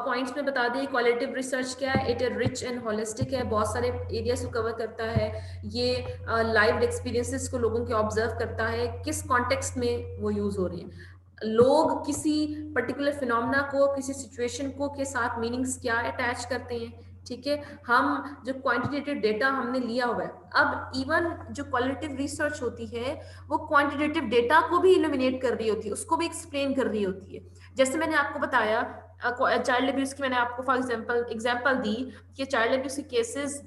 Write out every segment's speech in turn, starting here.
Points में बता दें, क्वालिटेटिव रिसर्च क्या है, it is rich and holistic है, बहुत सारे एरियाज को कवर करता है। ये लाइव एक्सपीरियंसेस को लोगों के ऑब्जर्व करता है, किस कॉन्टेक्स्ट में वो यूज हो रही हैं, लोग किसी पर्टिकुलर फिनोमेना को, किसी सिचुएशन को के साथ मीनिंग्स क्या अटैच करते हैं। ठीक है, हम जो क्वांटिटेटिव डेटा हमने लिया हुआ है, अब इवन जो क्वालिटेटिव रिसर्च होती है वो क्वांटिटेटिव डेटा को भी इल्यूमिनेट कर रही होती है, उसको भी एक्सप्लेन कर रही होती है। जैसे मैंने आपको बताया चाइल्ड अब्यूज की, मैंने आपको फॉर एग्जांपल दी कि चाइल्ड अब्यूज के केसेस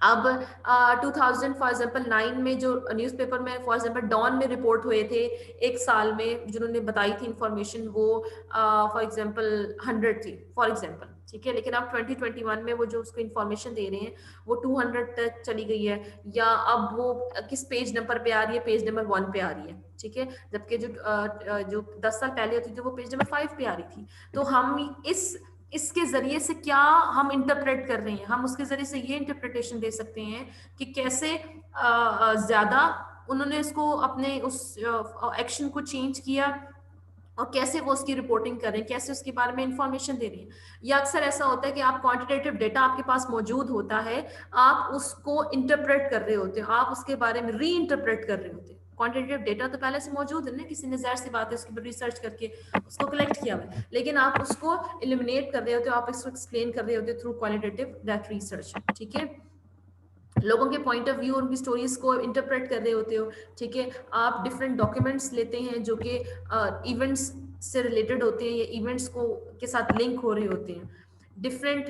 अब 2000 फॉर एग्जांपल 9 में जो न्यूज़पेपर में फॉर एग्जांपल डॉन में रिपोर्ट हुए थे एक साल में, जिन्होंने बताई थी इंफॉर्मेशन, वो फॉर एग्जांपल 100 थी फॉर एग्जांपल। ठीक है, लेकिन अब 2021 में वो जो उसको इंफॉर्मेशन दे रहे हैं वो 200 तक चली गई है, या अब वो किस पेज नंबर पे आ रही है, पेज नंबर 1 पे आ रही है। ठीक है, जबकि जो 10 साल पहले होती थी वो पेज नंबर 5 पे आ रही थी। तो हम इसके जरिए से क्या हम इंटरप्रेट कर रहे हैं, हम उसके जरिए से ये इंटरप्रिटेशन दे सकते हैं कि कैसे ज्यादा उन्होंने इसको अपने उस एक्शन को चेंज किया, और कैसे वो उसकी रिपोर्टिंग कर रहे हैं, कैसे उसके बारे में इंफॉर्मेशन दे रही है। या अक्सर ऐसा होता है कि आप क्वांटिटेटिव डेटा आपके पास मौजूद होता है, आप उसको इंटरप्रेट कर रहे होते हो, आप उसके बारे में री इंटरप्रेट कर रहे होते हो। क्वांटिटेटिव डेटा तो पहले से मौजूद है ना, किसी ने जाहिर सी बात है उसके ऊपर रिसर्च करके उसको कलेक्ट किया हुआ है, लेकिन आप उसको इलिमिनेट कर रहे होते हो, आप इसको एक्सप्लेन कर रहे होते हो थ्रू क्वालिटेटिव दैट रिसर्च। ठीक है, लोगों के पॉइंट ऑफ व्यू, उनकी स्टोरीज को इंटरप्रेट कर रहे होते हो। ठीक है, आप डिफरेंट डॉक्यूमेंट्स लेते हैं जो कि इवेंट्स से रिलेटेड होते हैं, या इवेंट्स को के साथ लिंक हो रहे होते हैं, डिफरेंट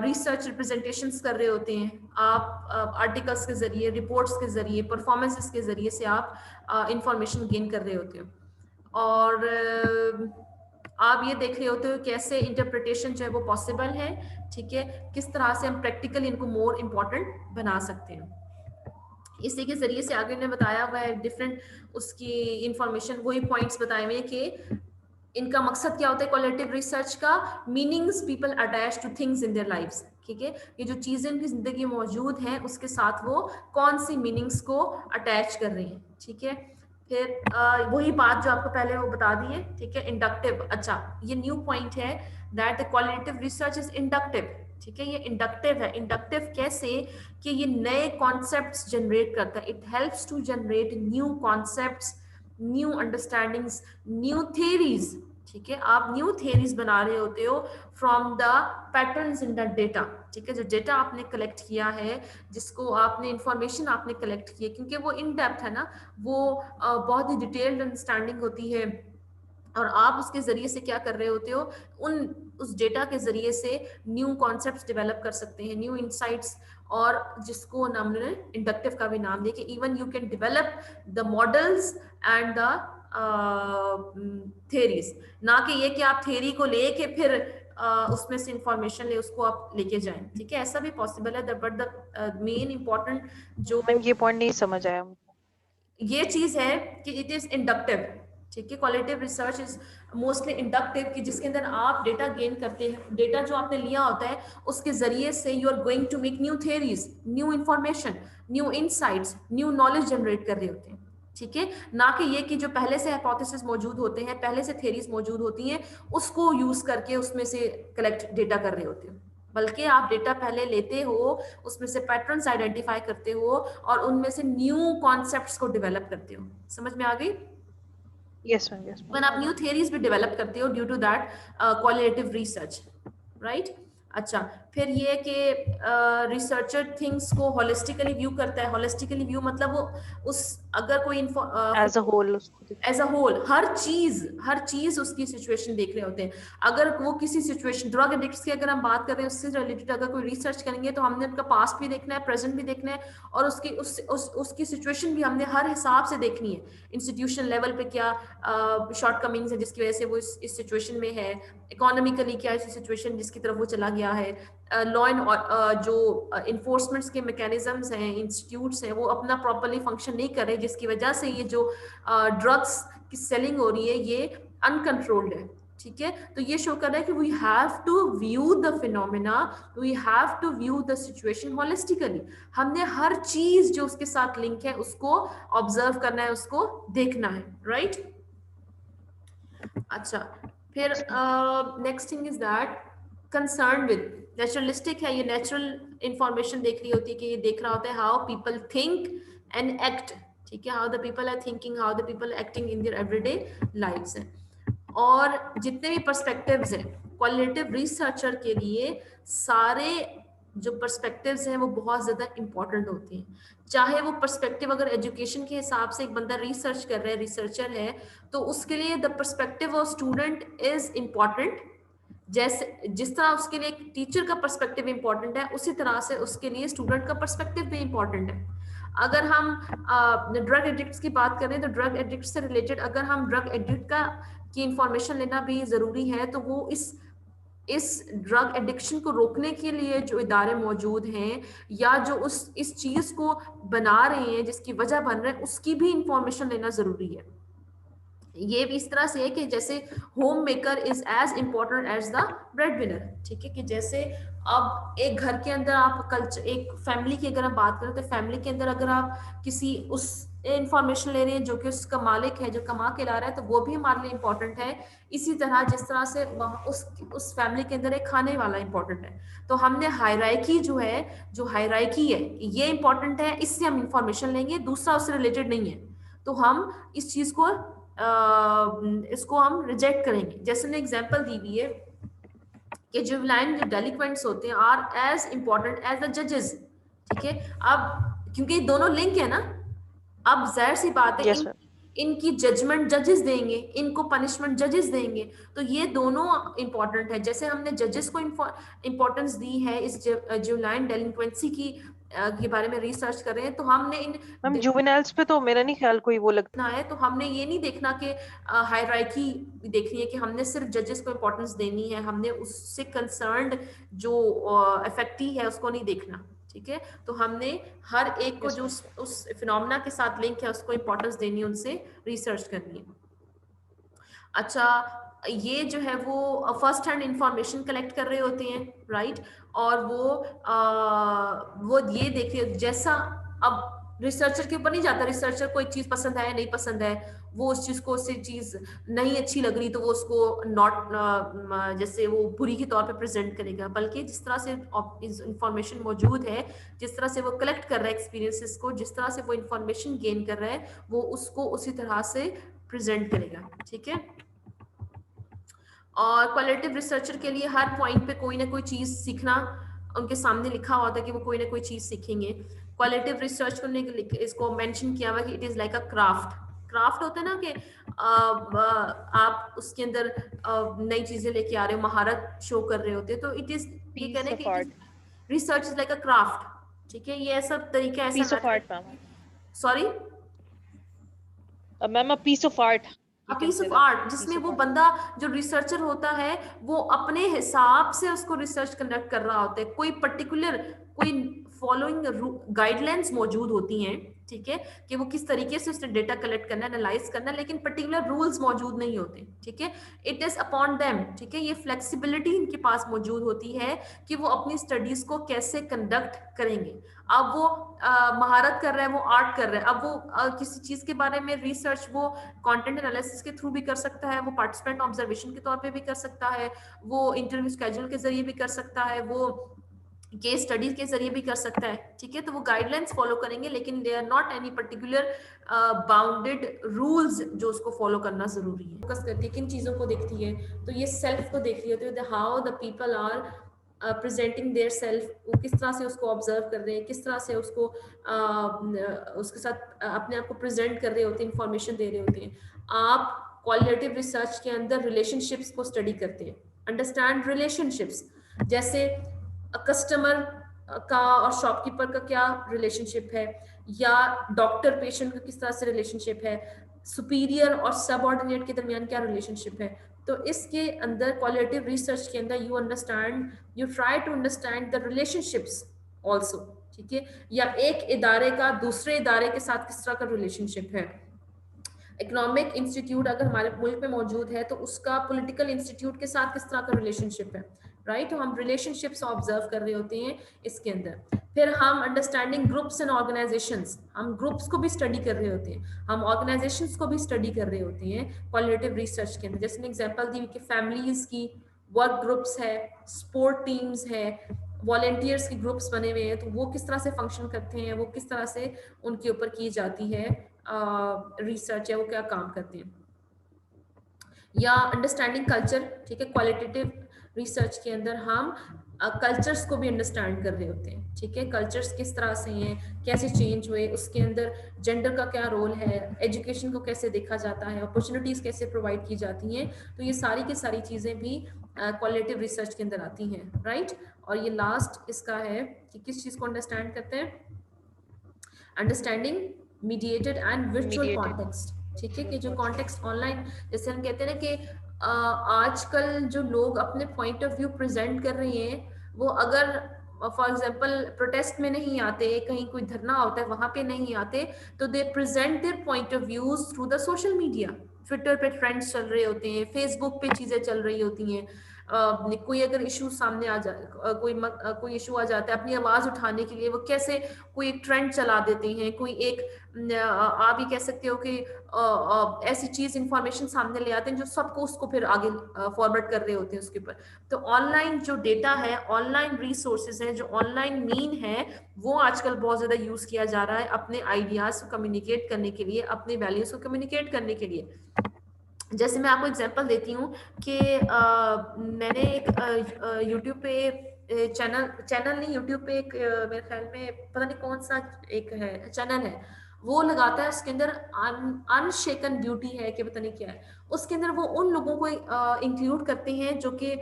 रिसर्च रिप्रेजेंटेशंस कर रहे होते हैं आप, आर्टिकल्स के जरिए, रिपोर्ट्स के जरिए, परफॉर्मेंसेस के जरिए से आप इंफॉर्मेशन गेन कर रहे होते हो। और आप ये देख रहे होते हो कैसे इंटरप्रिटेशन जो है वो पॉसिबल है। ठीक है, किस तरह से हम प्रैक्टिकली इनको मोर इम्पोर्टेंट बना सकते हैं। इसी के जरिए से आगे ने बताया हुआ है डिफरेंट उसकी इंफॉर्मेशन, वही पॉइंट्स बताए हुए हैं कि इनका मकसद क्या होता है क्वालिटेटिव रिसर्च का, meanings people attach two things in their lives. ठीक है, ये जो चीजें उनकी जिंदगी में मौजूद हैं उसके साथ वो कौन सी मीनिंग्स को अटैच कर रही हैं। ठीक है, फिर वही बात जो आपको पहले वो बता दी है। ठीक है, इंडक्टिव, अच्छा ये न्यू पॉइंट है that the qualitative research is inductive. ठीक है, ये इंडक्टिव है। इंडक्टिव कैसे, कि ये नए कॉन्सेप्ट्स जनरेट करता है, it helps to generate new concepts, new understandings, new theories. ठीक है, आप न्यू थियरीज बना रहे होते हो from the patterns in the data. ठीक है, जो डेटा आपने कलेक्ट किया है, जिसको आपने इंफॉर्मेशन आपने कलेक्ट की है, क्योंकि वो इन डेप्थ है ना, वो बहुत ही डिटेल्ड अंडरस्टैंडिंग होती है, और आप उसके जरिए से क्या कर रहे होते हो, उस डेटा के जरिए से न्यू कॉन्सेप्ट्स डेवलप कर सकते हैं, न्यू इंसाइट्स, और जिसको हमने इंडक्टिव का भी नाम दिया कि even you can develop the models and the theories, ना कि ये कि आप थेरी को लेके फिर उसमें से इंफॉर्मेशन ले उसको आप लेके जाएं। ठीक है, ऐसा भी पॉसिबल है, बट द मेन इंपॉर्टेंट जो मैम ये पॉइंट नहीं समझ आया। ये चीज है कि इट इज इंडक्टिव। ठीक है, qualitative research is mostly inductive, कि जिसके अंदर आप डेटा गेन करते हैं, डेटा जो आपने लिया होता है उसके जरिए से you are going to make new theories, new information, new insights, new knowledge generate कर रहे होते हैं। ठीक है, ना कि ये कि जो पहले से हाइपोथेसिस मौजूद होते हैं, पहले से थ्योरीज मौजूद होती हैं, उसको यूज करके उसमें से कलेक्ट डेटा कर रहे होते हैं, बल्कि आप डेटा पहले लेते हो, उसमें से पैटर्न्स आइडेंटिफाई करते हो, और उनमें से न्यू कॉन्सेप्ट्स को डेवलप करते हो। समझ में आ गई? Yes ma'am, yes ma'am. Even आप न्यू थियरीज भी डेवलप करते हो due to that qualitative research, right? अच्छा, फिर ये कि रिसर्चर थिंग्स को होलिस्टिकली व्यू करता है। होलिस्टिकली व्यू मतलब वो उस अगर कोई एज अ होल उसको एज अ होल हर चीज उसकी सिचुएशन देख रहे होते हैं। अगर वो किसी सिचुएशन, ड्रग एडिक्ट्स की अगर हम बात कर रहे हैं, उससे रिलेटेड अगर कोई रिसर्च करेंगे तो हमने उनका पास्ट भी देखना है, प्रेजेंट भी देखना है, और उसकी सिचुएशन भी हमने हर हिसाब से देखनी है। इंस्टीट्यूशन लेवल पे क्या शॉर्ट कमिंग्स है जिसकी वजह से वो इस सिचुएशन में है, इकोनॉमिकली क्या ऐसी सिचुएशन जिसकी तरफ वो चला गया है, लॉ एंड जो इन्फोर्समेंट्स के मैकेनिज्म्स हैं, इंस्टीट्यूट्स हैं, वो अपना प्रॉपरली फंक्शन नहीं कर रहे, जिसकी वजह से ये जो ड्रग्स की सेलिंग हो रही है ये अनकंट्रोल्ड है। ठीक है, तो ये शो कर रहा है कि we have to view the phenomena, we have to view the situation holistically. हमने हर चीज जो उसके साथ लिंक है उसको ऑब्जर्व करना है, उसको देखना है, राइट? अच्छा, फिर next thing is that concern with naturalistic है, ये नेचुरल इंफॉर्मेशन देख रही होती है कि ये देख रहा होता है how people think and act, ठीक है, how the people are thinking, how the people acting in their everyday lives हैं। और जितने भी पर्सपेक्टिव्स हैं क्वालिटेटिव रिसर्चर के लिए, सारे जो पर्सपेक्टिव्स हैं वो बहुत ज़्यादा इंपॉर्टेंट होते हैं। चाहे वो पर्सपेक्टिव अगर एजुकेशन के हिसाब से एक बंदा रिसर्च कर रहा है, रिसर्चर है, तो उसके लिए the perspective of student is important. जैसे जिस तरह उसके लिए एक टीचर का पर्सपेक्टिव इंपॉर्टेंट है, उसी तरह से उसके लिए स्टूडेंट का पर्सपेक्टिव भी इंपॉर्टेंट है। अगर हम ड्रग एडिक्ट्स की बात करें तो ड्रग एडिक्ट से रिलेटेड अगर हम ड्रग एडिक्ट का की इंफॉर्मेशन लेना भी जरूरी है, तो वो इस ड्रग एडिक्शन को रोकने के लिए जो इदारे मौजूद हैं या जो उस इस चीज को बना रहे हैं, जिसकी वजह बन रहे हैं, उसकी भी इंफॉर्मेशन लेना जरूरी है। ये भी इस तरह से है कि जैसे homemaker is as important as the breadwinner, ठीक है, कि जैसे अब एक घर के अंदर आप कल्चर, एक फैमिली की अगर हम बात करें तो फैमिली के अंदर अगर आप किसी उस इंफॉर्मेशन ले रहे हैं जो कि उसका मालिक है, जो कमा के ला रहा है, तो वो भी हमारे लिए इम्पोर्टेंट है। इसी तरह जिस तरह से उस फैमिली के अंदर एक खाने वाला इम्पोर्टेंट है, तो हमने हायरार्की जो है, जो हायरार्की है ये इम्पोर्टेंट है, इससे हम इंफॉर्मेशन लेंगे, दूसरा उससे रिलेटेड नहीं है, तो हम इस चीज को इसको हम रिजेक्ट करेंगे। जैसे ने एग्जांपल दी हुई है कि जुवेनाइल जो डेलिक्वेंट्स होते हैं are as important as the जजेस, ठीक है। अब क्योंकि दोनों लिंक है ना, अब जाहिर सी बात है यस मैम। इनकी जजमेंट जजेस देंगे, इनको पनिशमेंट जजेस देंगे, तो ये दोनों इंपॉर्टेंट है। जैसे हमने जजेस को इंपॉर्टेंस दी है इस जुवेनाइल डेलिक्वेंसी की के बारे में रिसर्च कर रहे हैं, तो हमने इन मैम जुवेनाइल्स पे तो मेरा नहीं ख्याल कोई वो लग। देखना है, तो हमने ये नहीं देखना कि हायरार्की देखनी है कि हमने सिर्फ जजेस को इंपॉर्टेंस देनी है, हमने उससे कंसर्न्ड जो इफेक्टी है उसको नहीं देखना, ठीक है। तो हमने हर एक को यस जो मैम। उस फिनोमेना के साथ लिंक है उसको इंपॉर्टेंस देनी है, उनसे रिसर्च करनी है। अच्छा, ये जो है वो फर्स्ट हैंड इंफॉर्मेशन कलेक्ट कर रहे होते हैं, राइट, और वो ये देखिए जैसा अब रिसर्चर के ऊपर नहीं जाता, रिसर्चर को एक चीज पसंद है नहीं पसंद है, वो उस चीज को उससे चीज नहीं अच्छी लग रही तो वो उसको नॉट जैसे वो बुरी के तौर पे प्रेजेंट करेगा, बल्कि जिस तरह से इंफॉर्मेशन मौजूद है, जिस तरह से वो कलेक्ट कर रहा है एक्सपीरियंसेस को, जिस तरह से वो इंफॉर्मेशन गेन कर रहा है, वो उसको उसी तरह से प्रेजेंट करेगा, ठीक है। और क्वालिटेटिव रिसर्चर के लिए हर पॉइंट पे कोई ना कोई चीज सीखना उनके सामने लिखा होता है कि वो कोई ना कोई चीज सीखेंगे। क्वालिटेटिव रिसर्च को इसको मेंशन किया हुआ कि it is like a craft. Craft होता है ना कि आप उसके अंदर नई चीजें लेके आ रहे हो, महारत शो कर रहे होते, तो इट इज ये पीस कहने ऑफ कि it is art. Research is like a craft, ठीक है, ये ऐसा तरीका ऐसा piece of art method. Ma'am. Sorry, ma'am a piece of art, a you can piece से ऑफ दैट। आर्ट, जिसमें पीस ऑफ वो आर्ट। बंदा जो रिसर्चर होता है वो अपने हिसाब से उसको रिसर्च कंडक्ट कर रहा होता है, कोई पर्टिकुलर कोई फॉलोइंग गाइडलाइंस मौजूद होती हैं, ठीक है, कि वो किस तरीके से उसने डेटा कलेक्ट करना है, एनालाइज करना है, लेकिन पर्टिकुलर रूल्स मौजूद नहीं होते, ठीक है। इट इज अपॉन देम, ठीक है, ये फ्लेक्सिबिलिटी इनके पास मौजूद होती है कि वो अपनी स्टडीज को कैसे कंडक्ट करेंगे। अब वो महारत कर रहा है, वो आर्ट कर रहा है, अब वो किसी चीज के बारे में रिसर्च वो कंटेंट एनालिसिस के थ्रू भी कर सकता है, वो पार्टिसिपेंट ऑब्जर्वेशन के तौर पे भी कर सकता है, वो इंटरव्यू स्केड्यूल के जरिए भी कर सकता है, वो केस स्टडीज के जरिए भी कर सकता है, ठीक है। तो वो गाइडलाइंस फॉलो करेंगे, लेकिन they are not any particular bounded rules जो उसको फॉलो करना जरूरी है। फोकस करती है किन चीजों को देखती है, तो ये सेल्फ को देख रही होती है, how the people are presenting their self, वो किस तरह से उसको ऑब्जर्व कर रहे हैं, किस तरह से उसको उसके साथ अपने आप को प्रेजेंट कर रहे होते हैं, इंफॉर्मेशन दे रहे होते हैं। आप क्वालिटेटिव रिसर्च के अंदर रिलेशनशिप्स को स्टडी करते हैं, अंडरस्टैंड रिलेशनशिप्स, जैसे कस्टमर का और शॉपकीपर का क्या रिलेशनशिप है, या डॉक्टर पेशेंट का किस तरह से रिलेशनशिप है, सुपीरियर और सबऑर्डिनेट के दरमियान क्या रिलेशनशिप है। तो इसके अंदर क्वालिटेटिव रिसर्च के अंदर you understand, you try to understand the relationships also, ठीक है, या एक इदारे का दूसरे इदारे के साथ किस तरह का रिलेशनशिप है। इकोनॉमिक इंस्टीट्यूट अगर हमारे मुल्क में मौजूद है तो उसका पॉलिटिकल इंस्टीट्यूट के साथ किस तरह का रिलेशनशिप है, राइट? तो हम रिलेशनशिप्स ऑब्जर्व कर रहे होते हैं इसके अंदर। फिर हम अंडरस्टैंडिंग ग्रुप्स एंड ऑर्गेनाइजेशंस, हम ग्रुप्स को भी स्टडी कर रहे होते हैं, हम ऑर्गेनाइजेशंस को भी स्टडी कर रहे होते हैं क्वालिटेटिव रिसर्च के अंदर। जैसे मैं एग्जांपल दी कि फैमिलीज की वर्क ग्रुप्स है, स्पोर्ट टीम्स है, वॉलेंटियर्स के ग्रुप्स बने हुए हैं, तो वो किस तरह से फंक्शन करते हैं, वो किस तरह से उनके ऊपर की जाती है रिसर्च, या वो क्या काम करते हैं। या अंडरस्टैंडिंग कल्चर, ठीक है, क्वालिटेटिव रिसर्च के अंदर हम कल्चर्स को भी अंडरस्टैंड कर रहे होते हैं, ठीक है, कल्चर्स किस तरह से हैं, कैसे चेंज हुए, उसके अंदर जेंडर का क्या रोल है, एजुकेशन को कैसे देखा जाता है, अपॉर्चुनिटीज कैसे प्रोवाइड की जाती हैं। तो ये सारी की सारी चीजें भी क्वालिटेटिव रिसर्च के अंदर आती हैं, राइट। और ये लास्ट इसका है कि किस चीज को अंडरस्टैंड करते हैं, understanding mediated and virtual mediated context, ठीक है, कि जो वर्चुअल। कॉन्टेक्स्ट ऑनलाइन, जैसे हम कहते हैं ना कि आजकल जो लोग अपने पॉइंट ऑफ व्यू प्रेजेंट कर रहे हैं, वो अगर फॉर एग्जांपल प्रोटेस्ट में नहीं आते, कहीं कोई धरना होता है वहां पे नहीं आते, तो दे present their point of views through the social media. Twitter पे ट्रेंड्स चल रहे होते हैं, फेसबुक पे चीजें चल रही होती हैं, कोई अगर इशू सामने आ जाए, कोई इशू आ जाता है, अपनी आवाज उठाने के लिए वो कैसे कोई एक ट्रेंड चला देते हैं, कोई एक आप ये कह सकते हो कि ऐसी चीज इंफॉर्मेशन सामने ले आते हैं जो सबको उसको फिर आगे फॉरवर्ड कर रहे होते हैं उसके ऊपर। तो ऑनलाइन जो डेटा है, ऑनलाइन रिसोर्सेज है, जो ऑनलाइन मीन है, वो आजकल बहुत ज्यादा यूज किया जा रहा है अपने आइडियाज को कम्युनिकेट करने के लिए, अपने वैल्यूज को कम्युनिकेट करने के लिए। जैसे मैं आपको एग्जांपल देती हूँ कि मैंने एक यूट्यूब पे चैनल चैनल नहीं, यूट्यूब पे एक मेरे ख्याल में पता नहीं कौन सा एक है चैनल है, वो लगाता है उसके अंदर अनशेकन ब्यूटी है कि पता नहीं क्या है, उसके अंदर वो उन लोगों को इंक्लूड करते हैं जो कि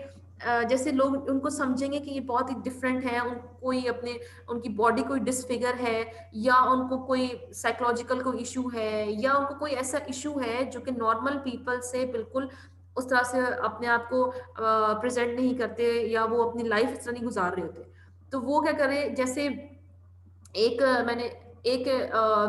जैसे लोग उनको समझेंगे कि ये बहुत ही डिफरेंट है, उन कोई अपने उनकी बॉडी कोई डिसफिगर है, या उनको कोई साइकोलॉजिकल कोई इशू है, या उनको कोई ऐसा इशू है जो कि नॉर्मल पीपल से बिल्कुल उस तरह से अपने आप को प्रेजेंट नहीं करते, या वो अपनी लाइफ इस तरह नहीं गुजार रहे होते। तो वो क्या करे, जैसे एक मैंने एक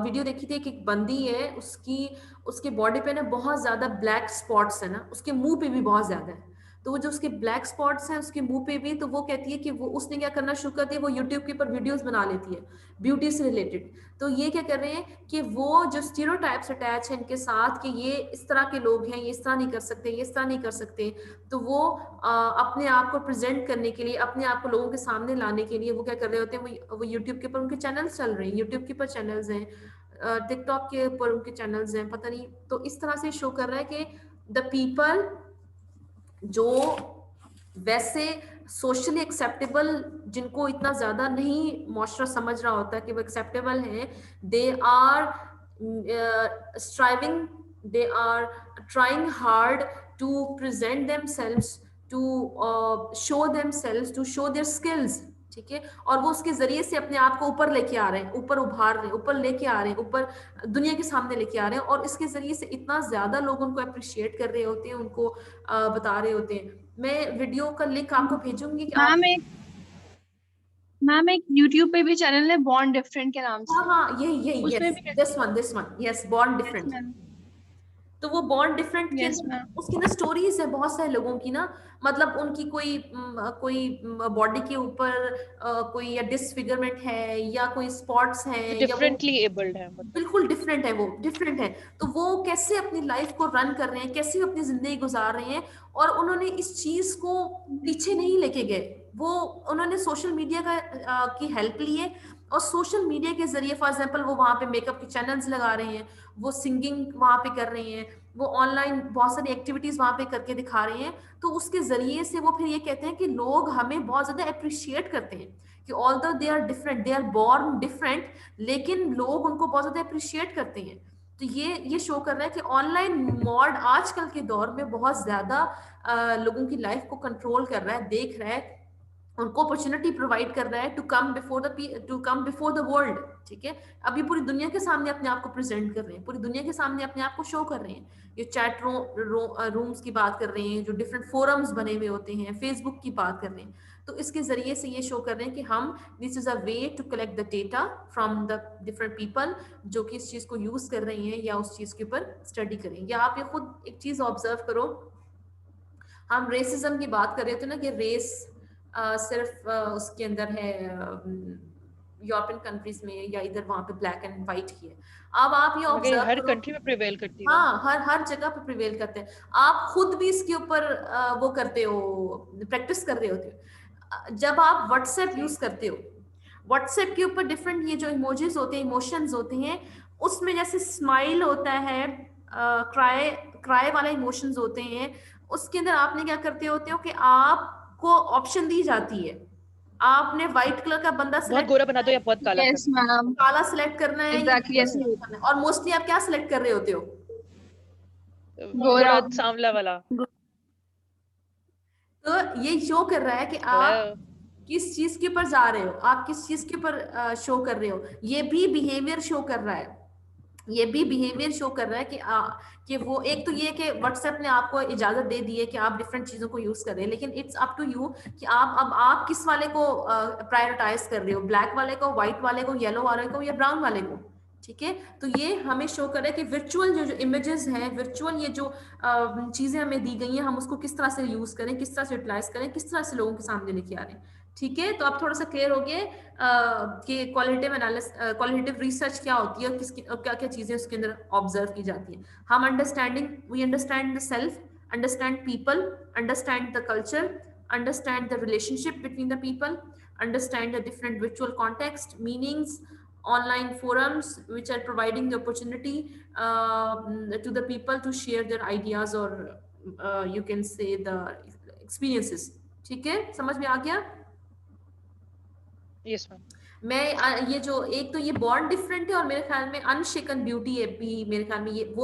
वीडियो देखी थी कि एक बंदी है, उसकी उसके बॉडी पे ना बहुत ज्यादा ब्लैक स्पॉट्स है ना, उसके मुंह पे भी बहुत ज्यादा है। तो वो जो उसके ब्लैक स्पॉट्स हैं उसके मुंह पे भी, तो वो कहती है कि वो उसने क्या करना शुरू कर दिया, वो यूट्यूब के ऊपर वीडियोस बना लेती है ब्यूटी से रिलेटेड। तो ये क्या कर रहे हैं कि वो जो स्टीरियोटाइप्स अटैच है इनके साथ कि ये इस तरह के लोग हैं, ये इस तरह नहीं कर सकते, ये इस तरह नहीं कर सकते, तो वो अपने आप को प्रेजेंट करने के लिए, अपने आप को लोगों के सामने लाने के लिए वो क्या कर रहे होते हैं, वो यूट्यूब के ऊपर उनके चैनल्स चल रहे हैं, यूट्यूब के ऊपर चैनल्स हैं, टिकटॉक के ऊपर उनके चैनल्स हैं, पता नहीं। तो इस तरह से शो कर रहा है कि द पीपल जो वैसे सोशली एक्सेप्टेबल, जिनको इतना ज्यादा नहीं मुआशरा समझ रहा होता कि वो एक्सेप्टेबल हैं, they are striving, they are trying hard to present themselves, to show themselves, to show their skills, ठीक है, और वो उसके जरिए से अपने आप को ऊपर लेके आ रहे हैं, ऊपर उभार रहे हैं, ऊपर लेके आ रहे हैं, ऊपर दुनिया के सामने लेके आ रहे हैं, और इसके जरिए से इतना ज्यादा लोग उनको अप्रिशिएट कर रहे होते हैं, उनको बता रहे होते हैं। मैं वीडियो का लिंक आपको भेजूंगी कि आप, मैम एक मैम एक यूट्यूब पे भी चैनल है बॉन्ड डिफरेंट के नाम हाँ से, हाँ यही यही, उसमें यस, भी this one, yes, born yes different. Ma'am. तो वो बॉन्ड डिफरेंट के यस अंदर मैम। उसकी ना स्टोरीज है बहुत सारे लोगों की ना, मतलब उनकी कोई बॉडी के ऊपर कोई या डिसफिगरमेंट है, या कोई स्पॉट्स हैं, या वो डिफरेंटली एबल्ड है मतलब। बिल्कुल डिफरेंट है, वो डिफरेंट है। तो वो कैसे अपनी लाइफ को रन कर रहे हैं, कैसे अपनी जिंदगी गुजार रहे हैं, और उन्होंने इस चीज को पीछे नहीं लेके गए, वो उन्होंने सोशल मीडिया की हेल्प ली है, और सोशल मीडिया के जरिए फॉर एग्जांपल वो वहां पे मेकअप के चैनल्स लगा रहे हैं, वो सिंगिंग वहां पे कर रहे हैं, वो ऑनलाइन बहुत सारी एक्टिविटीज वहां पे करके दिखा रहे हैं। तो उसके जरिए से वो फिर ये कहते हैं कि लोग हमें बहुत ज्यादा अप्रिशिएट करते हैं कि although they are different, they are born different, लेकिन लोग उनको बहुत ज्यादा अप्रिशिएट करते हैं। तो ये शो कर रहा है कि ऑनलाइन मॉड आजकल के दौर में बहुत ज्यादा लोगों की लाइफ को कंट्रोल कर रहा है, देख रहा है, उनको अपॉर्चुनिटी प्रोवाइड कर रहा है to come before the world, ठीक है। अब ये पूरी दुनिया के सामने अपने आप को प्रेजेंट कर रहे हैं, पूरी दुनिया के सामने अपने आप को शो कर रहे हैं। ये चैट रूम्स की बात कर रहे हैं, जो डिफरेंट फोरम्स बने हुए होते हैं, फेसबुक की बात कर रहे हैं, तो इसके जरिए से ये शो कर रहे हैं कि हम, this is a way to collect the data from the different people जो कि इस चीज को यूज कर रही हैं या उस चीज के ऊपर स्टडी करें। या आप ये खुद एक चीज ऑब्जर्व करो, हम रेसिज्म की बात कर रहे थे ना कि रेस सिर्फ उसके अंदर है यूरोपियन कंट्रीज में या इधर वहां पे ब्लैक एंड व्हाइट ही है। अब आप ये मगर ये ऑब्जर्व हर करो, कंट्री में प्रिवेल करती है। हाँ हर जगह पे प्रिवेल करते हैं। आप खुद भी इसके ऊपर वो करते हो, प्रैक्टिस कर रहे होते हो। जब आप व्हाट्सएप यूज करते हो, व्हाट्सएप के ऊपर डिफरेंट ये जो इमोजीज होते हैं, इमोशंस होते हैं, उसमें जैसे स्माइल होता है, क्राई क्राई वाला इमोशंस होते हैं, उसके अंदर आपने क्या करते होते हो कि आपको ऑप्शन दी जाती है, आपने व्हाइट कलर का बंदा बहुत सिलेक्ट गोरा बना दो या बहुत काला कर यस मैम, काला सिलेक्ट करना है या एग्जैक्टली गोरा ऐसे ही select होता करना है, और मोस्टली आप क्या सिलेक्ट कर रहे होते हो? दो, गोरा। थोड़ा सांवला वाला। तो ये शो कर रहा है कि आप हेलो। किस चीज के ऊपर जा रहे हो, आप किस चीज के ऊपर शो कर रहे हो। ये भी बिहेवियर शो कर रहा है, ये भी बिहेवियर शो कर रहा है कि वो, एक तो ये कि व्हाट्सएप ने आपको इजाजत दे दी है कि आप डिफरेंट चीजों को यूज कर रहे हैं, लेकिन इट्स अप टू यू कि आप किस वाले को प्रायोरिटाइज कर रहे हो, ब्लैक वाले को, व्हाइट वाले को, येलो वाले को या ब्राउन वाले को, ठीक है। तो ये हमें शो कर रहा है कि वर्चुअल जो इमेजेस हैं, वर्चुअल ये जो चीजें हमें दी गई हैं, हम उसको किस तरह से यूज करें, किस तरह से यूटिलाइज करें, किस तरह से लोगों के सामने लेके आ रहे हैं, ठीक है। तो आप थोड़ा सा क्लियर हो गए कि क्वालिटेटिव रिसर्च क्या होती है और किसकी क्या क्या चीजें उसके अंदर ऑब्जर्व की जाती हैं। हम we understand the self, understand people, understand the culture, understand the relationship between the people, understand the different virtual context, meanings, online forums which are providing the opportunity to the people to share their ideas or you can say the experiences, ठीक है, समझ में आ गया? Yes ma'am. मैं ये जो एक तो ये बॉन्ड डिफरेंट है और मेरे ख्याल में अनशेकन ब्यूटी है भी, मेरे ख्याल में ये वो